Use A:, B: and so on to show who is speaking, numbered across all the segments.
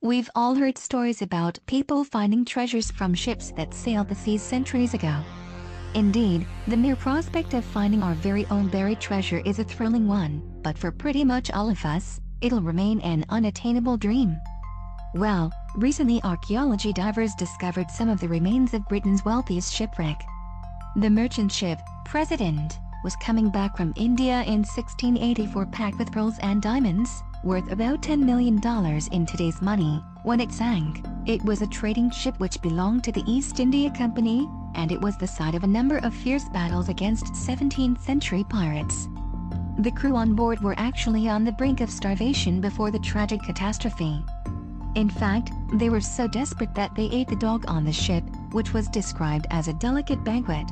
A: We've all heard stories about people finding treasures from ships that sailed the seas centuries ago. Indeed, the mere prospect of finding our very own buried treasure is a thrilling one, but for pretty much all of us, it'll remain an unattainable dream. Well, recently archaeology divers discovered some of the remains of Britain's wealthiest shipwreck. The merchant ship, President, was coming back from India in 1684 packed with pearls and diamonds, worth about $10 million in today's money, when it sank. It was a trading ship which belonged to the East India Company, and it was the site of a number of fierce battles against 17th century pirates. The crew on board were actually on the brink of starvation before the tragic catastrophe. In fact, they were so desperate that they ate the dog on the ship, which was described as a delicate banquet.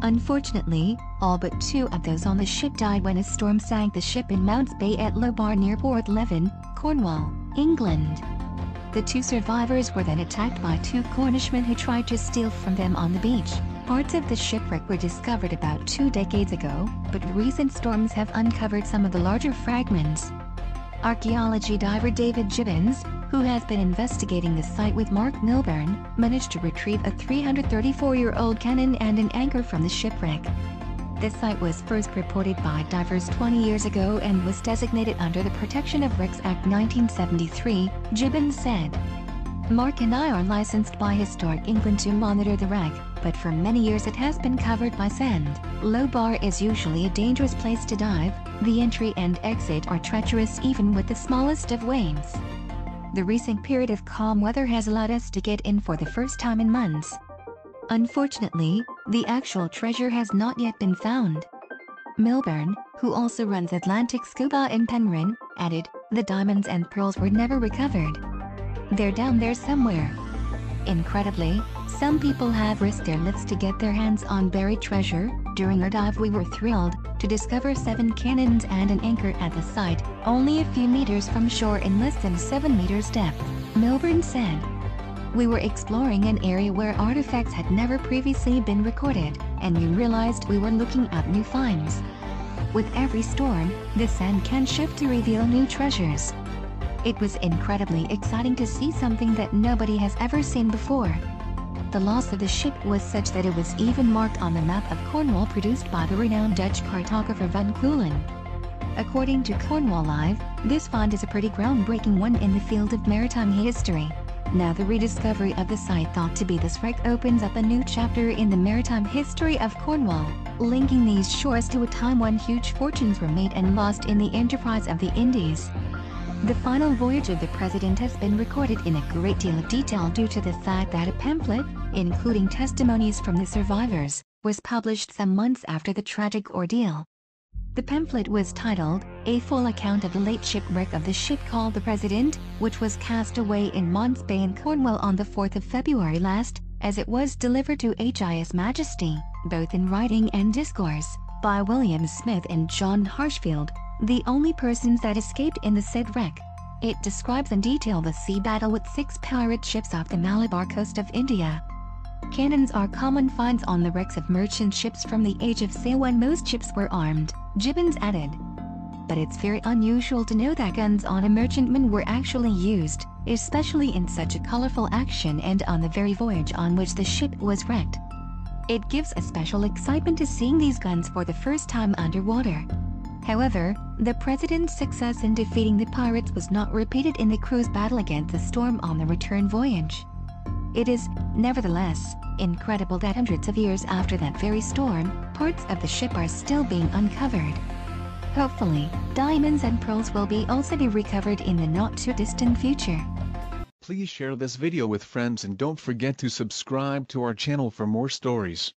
A: Unfortunately, all but 2 of those on the ship died when a storm sank the ship in Mounts Bay at Loe Bar near Porthleven, Cornwall, England. The 2 survivors were then attacked by 2 Cornishmen who tried to steal from them on the beach. Parts of the shipwreck were discovered about 2 decades ago, but recent storms have uncovered some of the larger fragments. Archaeology diver David Gibbons, who has been investigating the site with Mark Milburn, managed to retrieve a 334-year-old cannon and an anchor from the shipwreck. The site was first reported by divers 20 years ago and was designated under the Protection of Wrecks Act 1973, Gibbons said. Mark and I are licensed by Historic England to monitor the wreck, but for many years it has been covered by sand. Loe Bar is usually a dangerous place to dive. The entry and exit are treacherous even with the smallest of waves. The recent period of calm weather has allowed us to get in for the first time in months. Unfortunately, the actual treasure has not yet been found. Milburn, who also runs Atlantic Scuba in Penryn, added, "The diamonds and pearls were never recovered. They're down there somewhere." Incredibly, some people have risked their lives to get their hands on buried treasure. During our dive we were thrilled to discover 7 cannons and an anchor at the site, only a few meters from shore in less than 7 meters depth, Milburn said. We were exploring an area where artifacts had never previously been recorded, and we realized we were looking at new finds. With every storm, the sand can shift to reveal new treasures. It was incredibly exciting to see something that nobody has ever seen before. The loss of the ship was such that it was even marked on the map of Cornwall produced by the renowned Dutch cartographer Van Keulen. According to Cornwall Live, this find is a pretty groundbreaking one in the field of maritime history. Now the rediscovery of the site thought to be this wreck opens up a new chapter in the maritime history of Cornwall, linking these shores to a time when huge fortunes were made and lost in the enterprise of the Indies. The final voyage of the President has been recorded in a great deal of detail due to the fact that a pamphlet, including testimonies from the survivors, was published some months after the tragic ordeal. The pamphlet was titled, "A Full Account of the Late Shipwreck of the Ship Called the President, which was cast away in Mounts Bay in Cornwall on the 4th of February last, as it was delivered to His Majesty, both in writing and discourse, by William Smith and John Harshfield, the only persons that escaped in the said wreck." It describes in detail the sea battle with 6 pirate ships off the Malabar coast of India. Cannons are common finds on the wrecks of merchant ships from the age of sail when most ships were armed, Gibbons added. But it's very unusual to know that guns on a merchantman were actually used, especially in such a colorful action and on the very voyage on which the ship was wrecked. It gives a special excitement to seeing these guns for the first time underwater. However, the President's success in defeating the pirates was not repeated in the crew's battle against the storm on the return voyage. It is, nevertheless, incredible that hundreds of years after that very storm, parts of the ship are still being uncovered. Hopefully, diamonds and pearls will also be recovered in the not-too-distant future.
B: Please share this video with friends and don't forget to subscribe to our channel for more stories.